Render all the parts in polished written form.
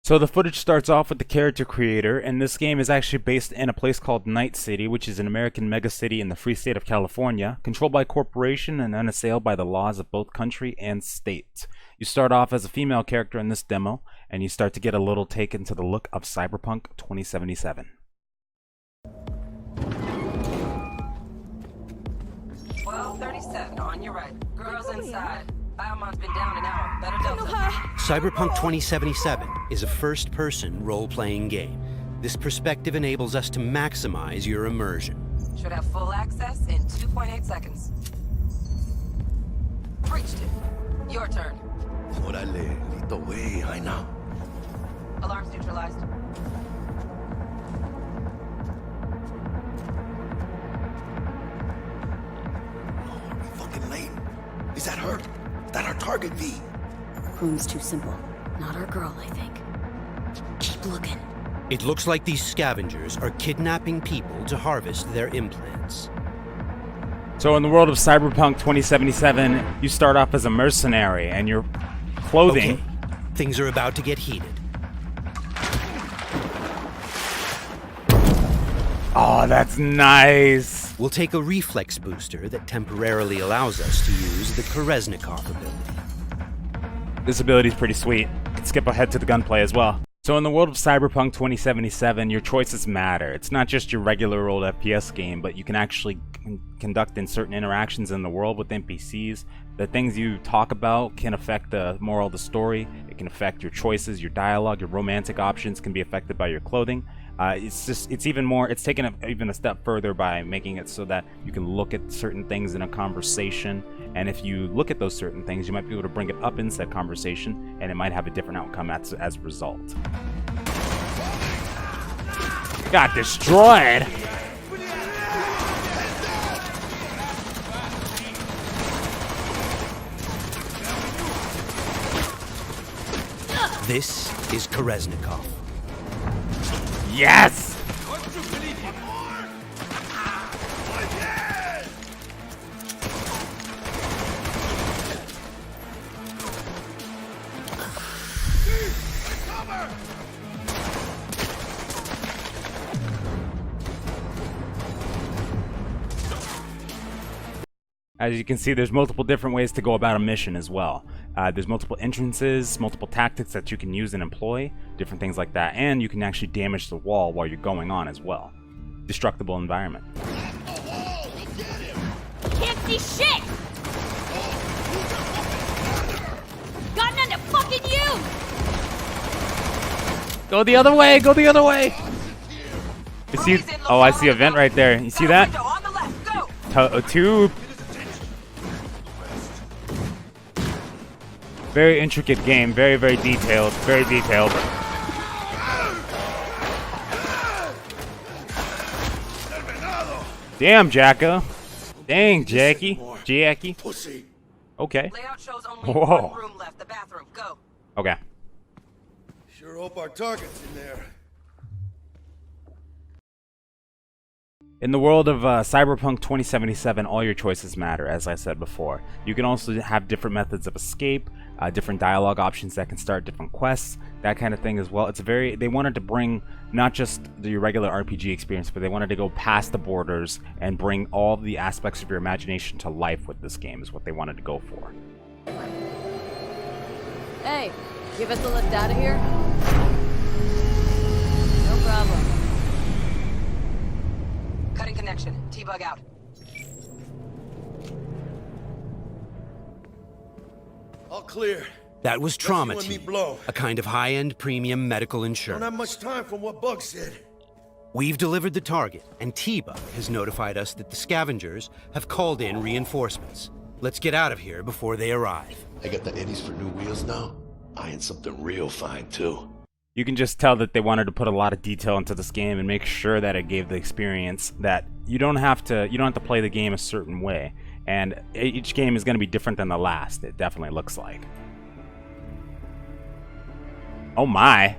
So the footage starts off with the character creator, and this game is actually based in a place called Night City, which is an American megacity in the free state of California, controlled by a corporation and unassailed by the laws of both country and state. You start off as a female character in this demo, and you start to get a little take into the look of Cyberpunk 2077. 12:37 on your right. Girls inside. Biomon's been down an hour. Better Delta. Cyberpunk 2077 is a first-person role-playing game. This perspective enables us to maximize your immersion. Should have full access in 2.8 seconds. Breached it. Your turn. Órale, listo, güey, I know. Alarms neutralized. Oh, are we fucking late? Is that her? Is that our target, V? Room's too simple. Not our girl, I think. Keep looking. It looks like these scavengers are kidnapping people to harvest their implants. So in the world of Cyberpunk 2077, you start off as a mercenary, and your clothing... Okay, things are about to get heated. Oh, that's nice! We'll take a reflex booster that temporarily allows us to use the Kereznikov ability. This ability is pretty sweet. You can skip ahead to the gunplay as well. So in the world of Cyberpunk 2077, your choices matter. It's not just your regular old FPS game, but you can actually conduct in certain interactions in the world with NPCs. The things you talk about can affect the moral of the story. It can affect your choices, your dialogue, your romantic options can be affected by your clothing. It's taken even a step further by making it so that you can look at certain things in a conversation, and if you look at those certain things, you might be able to bring it up in said conversation, and it might have a different outcome as a result. Got destroyed! This is Kereznikov. Yes! As you can see, there's multiple different ways to go about a mission as well. There's multiple entrances, multiple tactics that you can use and employ, different things like that, and you can actually damage the wall while you're going on as well. Destructible environment. Can't see shit! Got none to fucking you! Go the other way! Go the other way! You see? Oh, I see a vent right there. You see that? On the left. Go. Tube. Very intricate game, very, very detailed, very detailed. Damn, Jacko. Dang, Jackie. Pussy. Okay. Layout shows only Whoa. one room left. The bathroom. Go. Okay. Sure hope our target's in there. In the world of Cyberpunk 2077, all your choices matter, as I said before. You can also have different methods of escape, different dialogue options that can start different quests, that kind of thing as well. They wanted to bring not just the regular RPG experience, but they wanted to go past the borders and bring all the aspects of your imagination to life with this game, is what they wanted to go for. Hey, give us a lift out of here? No problem. Cutting connection. T-bug out. All clear. That was trauma Let's see when team, we blow. a kind of high-end premium medical Don't insurance. have much time from what Bug said. We've delivered the target, and T-Bug has notified us that the scavengers have called in reinforcements. Let's get out of here before they arrive. I got the eddies for new wheels now. Eyeing something real fine, too. You can just tell that they wanted to put a lot of detail into this game and make sure that it gave the experience that you don't have to play the game a certain way, and each game is going to be different than the last. It definitely looks like. Oh my.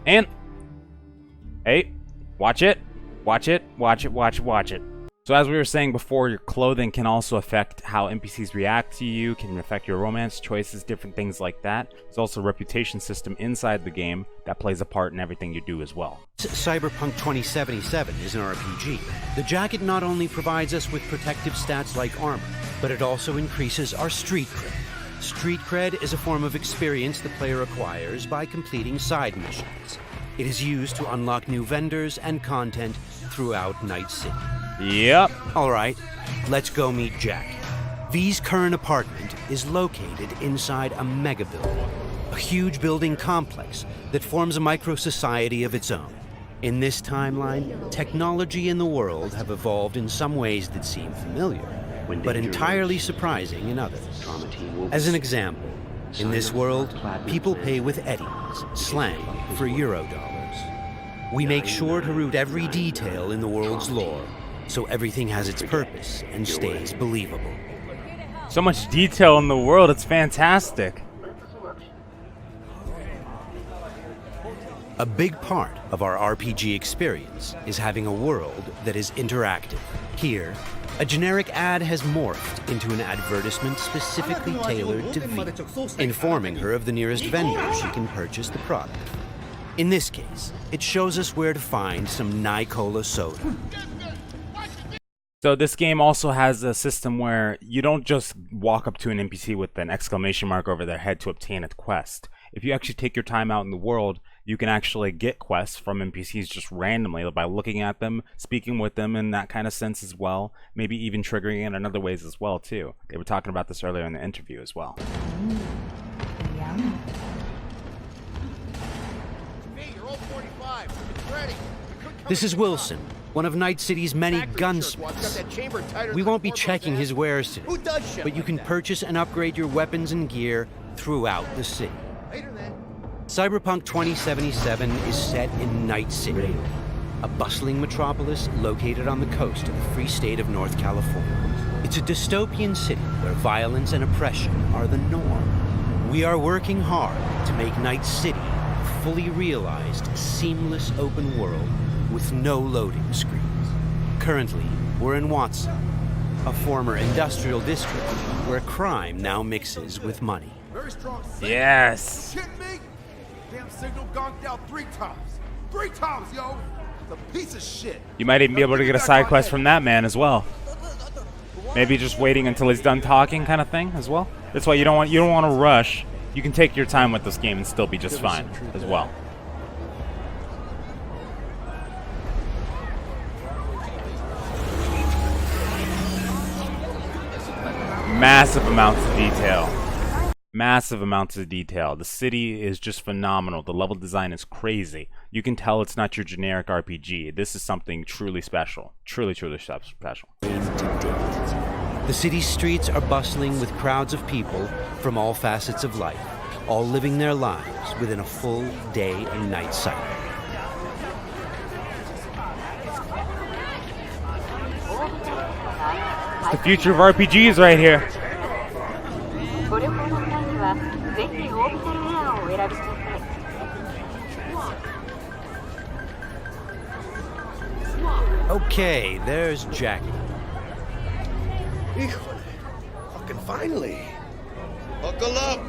And hey, watch it. Watch it. Watch it. Watch it. Watch it. So as we were saying before, your clothing can also affect how NPCs react to you, can affect your romance choices, different things like that. There's also a reputation system inside the game that plays a part in everything you do as well. Cyberpunk 2077 is an RPG. The jacket not only provides us with protective stats like armor, but it also increases our street cred. Street cred is a form of experience the player acquires by completing side missions. It is used to unlock new vendors and content throughout Night City. Yep. All right, let's go meet Jack. V's current apartment is located inside a mega building, a huge building complex that forms a micro-society of its own. In this timeline, technology and the world have evolved in some ways that seem familiar, but entirely surprising in others. As an example, in this world, people pay with eddies, slang for Eurodollars. We make sure to root every detail in the world's lore, so everything has its purpose and stays believable. So much detail in the world, it's fantastic. A big part of our RPG experience is having a world that is interactive. Here, a generic ad has morphed into an advertisement specifically tailored to V, informing her of the nearest vendor she can purchase the product. In this case, it shows us where to find some Nicola soda. So this game also has a system where you don't just walk up to an NPC with an exclamation mark over their head to obtain a quest. If you actually take your time out in the world, you can actually get quests from NPCs just randomly by looking at them, speaking with them in that kind of sense as well, maybe even triggering it in other ways as well too. They were talking about this earlier in the interview as well. This is Wilson, one of Night City's many gunsmiths. We won't be checking his wares today, but you can purchase and upgrade your weapons and gear throughout the city. Cyberpunk 2077 is set in Night City, a bustling metropolis located on the coast of the free state of North California. It's a dystopian city where violence and oppression are the norm. We are working hard to make Night City a fully realized, seamless open world with no loading screens. Currently, we're in Watson, a former industrial district where crime now mixes with money. Yes! Kidding me? Damn signal gonked out 3 times. 3 times, yo! It's a piece of shit. You might even be able to get a side quest from that man as well. Maybe just waiting until he's done talking kind of thing as well. That's why you don't want to rush. You can take your time with this game and still be just fine as well. Massive amounts of detail. Massive amounts of detail. The city is just phenomenal. The level design is crazy. You can tell it's not your generic RPG. This is something truly special. Truly, truly special. The city's streets are bustling with crowds of people from all facets of life, all living their lives within a full day and night cycle. The future of RPGs right here. Okay, there's Jackie. Fucking finally. Buckle up.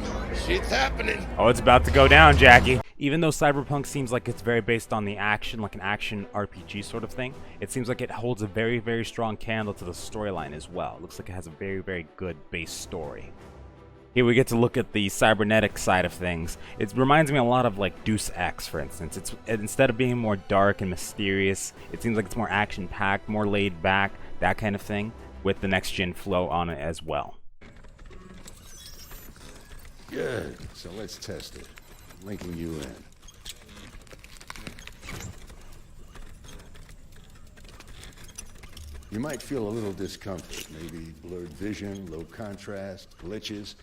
Shit's happening. Oh, it's about to go down, Jackie. Even though Cyberpunk seems like it's very based on the action, like an action RPG sort of thing, it seems like it holds a very, very strong candle to the storyline as well. It looks like it has a very, very good base story. Here we get to look at the cybernetic side of things. It reminds me a lot of like Deus Ex, for instance. It's instead of being more dark and mysterious, it seems like it's more action-packed, more laid back, that kind of thing, with the next-gen flow on it as well. Good. So let's test it. Linking you in. You might feel a little discomfort, maybe blurred vision, low contrast, glitches.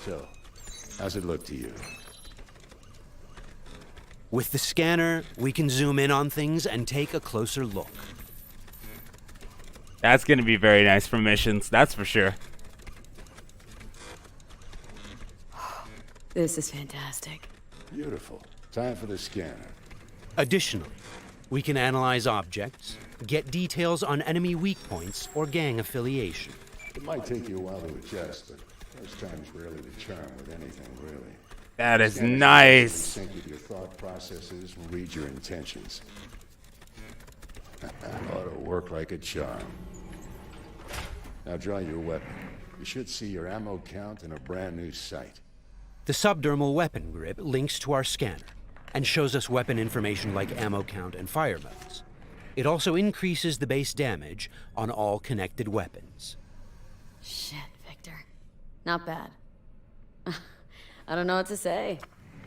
So, how's it look to you? With the scanner, we can zoom in on things and take a closer look. That's going to be very nice for missions, that's for sure. This is fantastic. Beautiful. Time for the scanner. Additionally, we can analyze objects, get details on enemy weak points or gang affiliation. It might take you a while to adjust, but first time's rarely the charm with anything, really. That is Scanners nice. sync with your thought processes and read your intentions. Ought to work like a charm. Now draw your weapon. You should see your ammo count in a brand new sight. The subdermal weapon grip links to our scanner and shows us weapon information like ammo count and fire modes. It also increases the base damage on all connected weapons. Shit, Victor. Not bad. I don't know what to say.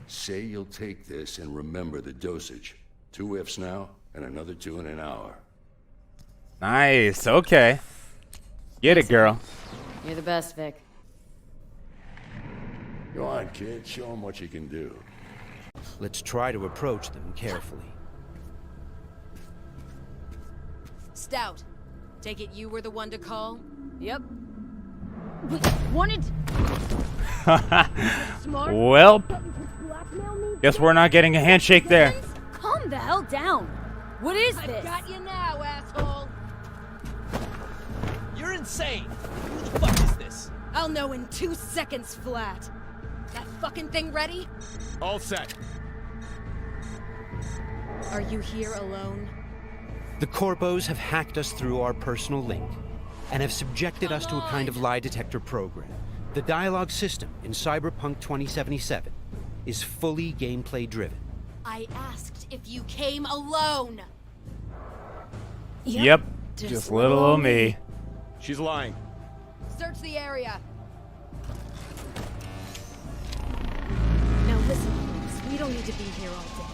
Say you'll take this and remember the dosage. 2 whiffs now, and another 2 in an hour. Nice. Okay. Get it, girl. You're the best, Vic. Go on, kid. Show them what you can do. Let's try to approach them carefully. Stout. Take it you were the one to call? Yep. Wanted. Well, guess we're not getting a handshake there. Calm the hell down. What is this? Got you now, asshole. You're insane. Who the fuck is this? I'll know in 2 seconds flat. That fucking thing ready? All set. Are you here alone? The Corpos have hacked us through our personal link and have subjected us to a kind of lie detector program. The dialogue system in Cyberpunk 2077 is fully gameplay driven. I asked if you came alone. Yep. Just little old me. She's lying. Search the area. Now listen, please. We don't need to be here all day.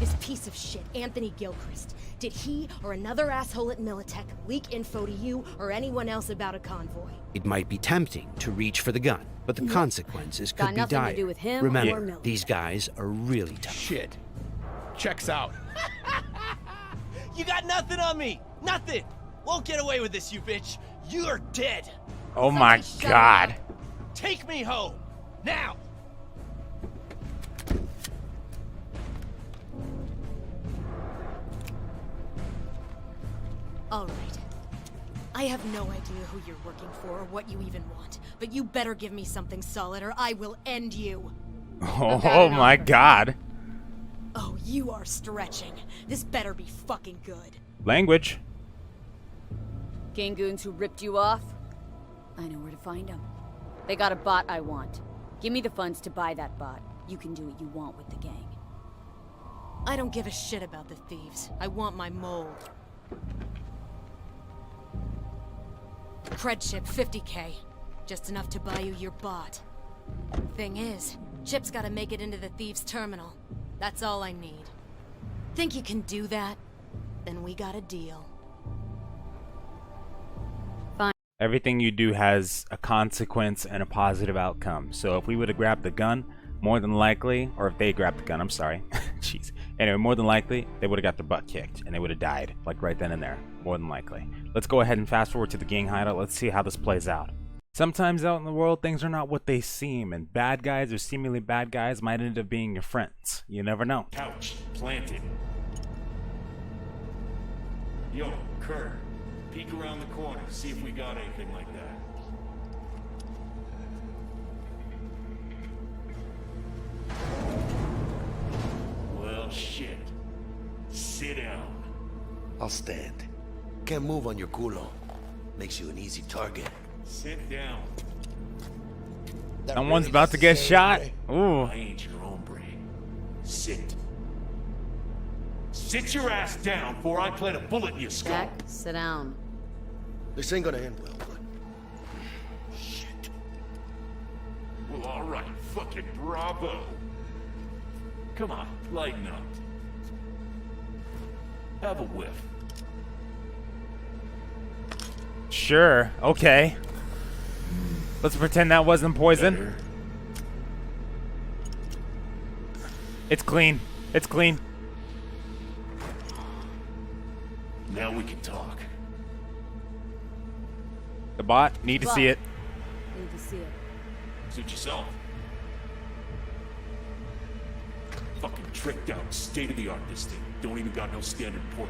This piece of shit, Anthony Gilchrist. Did he or another asshole at Militech leak info to you or anyone else about a convoy? It might be tempting to reach for the gun, but the consequences could Got be nothing dire. to do with him Remember, or Militech. these guys are really tough. Shit. Checks out. You got nothing on me. Nothing. Won't get away with this, you bitch. You're dead. Oh my god. Take me home. Now. All right. I have no idea who you're working for or what you even want, but you better give me something solid or I will end you. Oh my god. Oh, you are stretching. This better be fucking good. Language. Gang goons who ripped you off? I know where to find them. They got a bot I want. Give me the funds to buy that bot. You can do what you want with the gang. I don't give a shit about the thieves. I want my mold. Cred chip 50K. Just enough to buy you your bot. Thing is, chip's gotta make it into the thieves' terminal. That's all I need. Think you can do that? Then we got a deal. Everything you do has a consequence and a positive outcome. So if we would have grabbed the gun, more than likely, or if they grabbed the gun, I'm sorry. Jeez. Anyway, more than likely, they would have got their butt kicked and they would have died, like right then and there. More than likely. Let's go ahead and fast forward to the gang hideout. Let's see how this plays out. Sometimes out in the world, things are not what they seem, and bad guys or seemingly bad guys might end up being your friends. You never know. Couch planted. Yo, Kurt, peek around the corner, see if we got anything like that. Well, shit. Sit down. I'll stand. Can't move on your culo. Makes you an easy target. Sit down. Someone's about to get shot. Ooh. I ain't your hombre. Sit. Sit your ass down before I plant a bullet in your skull. Jack, sit down. This ain't gonna end well, but... Shit. Well, alright. Fucking bravo. Come on, lighten up. Have a whiff. Sure. Okay. Let's pretend that wasn't poison. Better. It's clean. It's clean. Now we can talk. The bot. Need to see it. Need to see it. Suit yourself. Fucking tricked out, state-of-the-art this thing. Don't even got no standard port.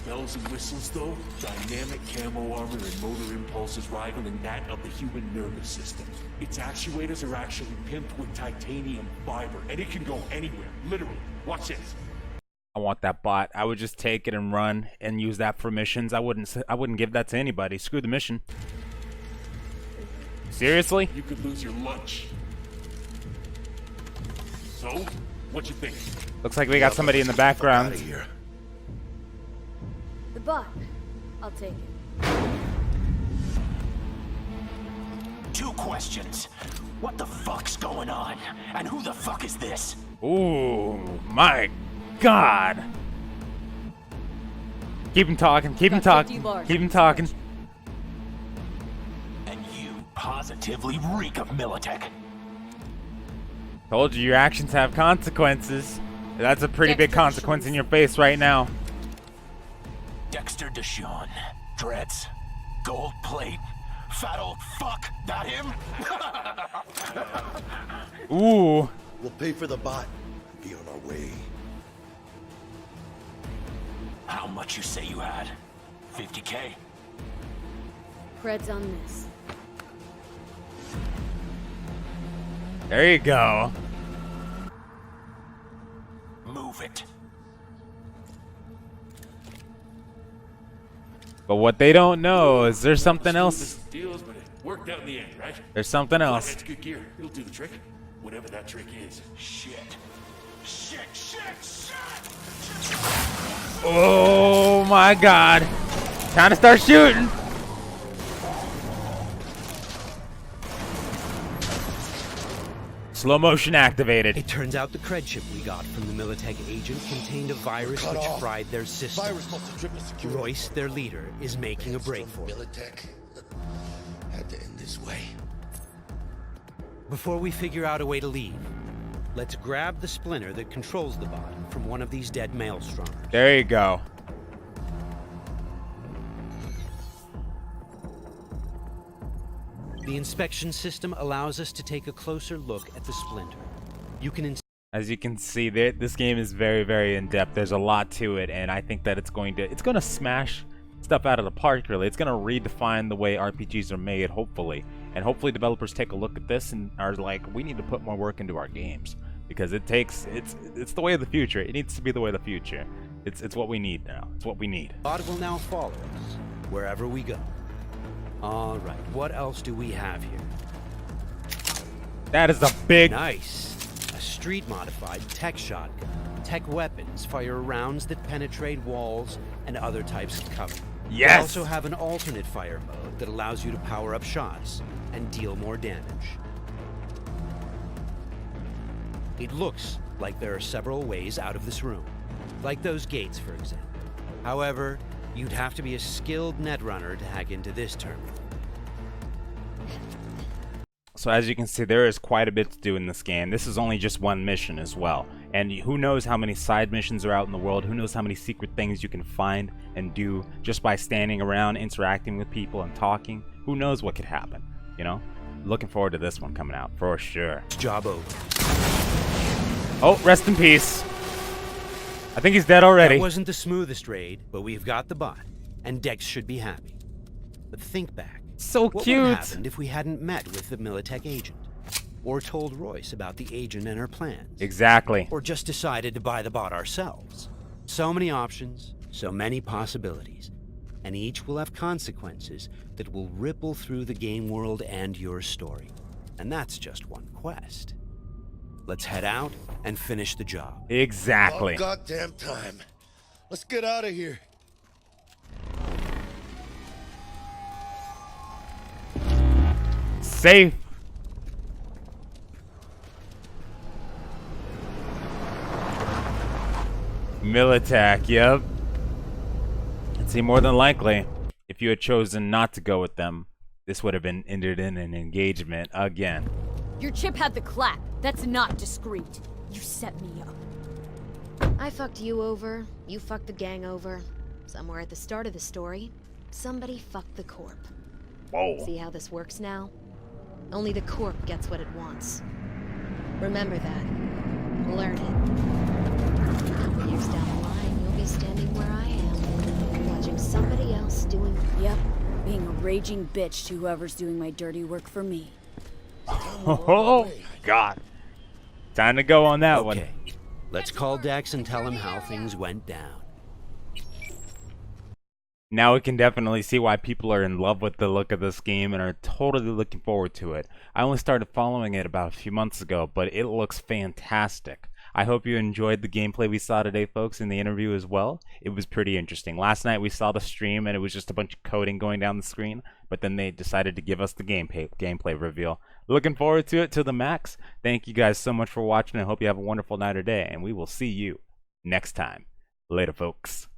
Bells and whistles though, dynamic camo armor and motor impulses rivaling that of the human nervous system. Its actuators are actually pimped with titanium fiber, and it can go anywhere, literally. Watch this. I want that bot. I would just take it and run and use that for missions. I wouldn't give that to anybody. Screw the mission. Seriously? You could lose your lunch. So, what you think? Looks like we got somebody in the background. Outta here. The bot. I'll take it. 2 questions. What the fuck's going on? And who the fuck is this? Ooh, my God. Keep him talking, keep him talking, keep him talking. And you positively reek of Militech. Told you your actions have consequences. That's a pretty big consequence in your face right now. Dexter Deshawn. Dreads. Gold plate. Fat old fuck. That him? Ooh. We'll pay for the bot and be on our way. How much you say you had? 50K? Creds on this. There you go. Move it. But what they don't know is there's something else. Deals, but it worked out in the end, right? There's something else. It's good gear. It'll do the trick. Whatever that trick is. Shit. Shit, shit, shit! Oh my God. Time to start shooting. Slow motion activated. It turns out the cred chip we got from the Militech agent contained a virus which fried their system. Virus must have tripped security. Royce, their leader, is making a break for it. Militech had to end this way. Before we figure out a way to leave, let's grab the splinter that controls the bot from one of these dead maelstromers. There you go. The inspection system allows us to take a closer look at the splinter. You can As you can see, this game is very, very in-depth. There's a lot to it, and I think that it's going to smash stuff out of the park, really. It's going to redefine the way RPGs are made, hopefully. And hopefully developers take a look at this and are like, we need to put more work into our games. Because it's the way of the future. It needs to be the way of the future. It's what we need now. It's what we need. Bot will now follow us wherever we go. All right, what else do we have here? That is a big... Nice. A street-modified tech shotgun. Tech weapons fire rounds that penetrate walls and other types of cover. Yes! We also have an alternate fire mode that allows you to power up shots and deal more damage. It looks like there are several ways out of this room, like those gates, for example. However, you'd have to be a skilled netrunner to hack into this terminal. So as you can see, there is quite a bit to do in this game. This is only just one mission as well. And who knows how many side missions are out in the world, who knows how many secret things you can find and do just by standing around, interacting with people and talking. Who knows what could happen, you know? Looking forward to this one coming out, for sure. Job over. Oh, rest in peace. I think he's dead already. That wasn't the smoothest raid, but we've got the bot, and Dex should be happy. But think back. So what cute. What would have happened if we hadn't met with the Militech agent? Or told Royce about the agent and her plans? Exactly. Or just decided to buy the bot ourselves? So many options, so many possibilities, and each will have consequences that will ripple through the game world and your story. And that's just one quest. Let's head out and finish the job. Exactly. Oh, goddamn time. Let's get out of here. Safe. Militech, yep. And see, more than likely, if you had chosen not to go with them, this would have been ended in an engagement again. Your chip had the clap. That's not discreet. You set me up. I fucked you over, you fucked the gang over. Somewhere at the start of the story, somebody fucked the Corp. Whoa. See how this works now? Only the Corp gets what it wants. Remember that. Learn it. A couple years down the line, you'll be standing where I am, watching somebody else doing... Yep, being a raging bitch to whoever's doing my dirty work for me. Oh, God. Time to go on that one. Okay, let's call Dex and tell him how things went down. Now we can definitely see why people are in love with the look of this game and are totally looking forward to it. I only started following it about a few months ago, but it looks fantastic. I hope you enjoyed the gameplay we saw today, folks, in the interview as well. It was pretty interesting. Last night we saw the stream and it was just a bunch of coding going down the screen, but then they decided to give us the gameplay reveal. Looking forward to it to the max. Thank you guys so much for watching. I hope you have a wonderful night or day, and we will see you next time. Later, folks.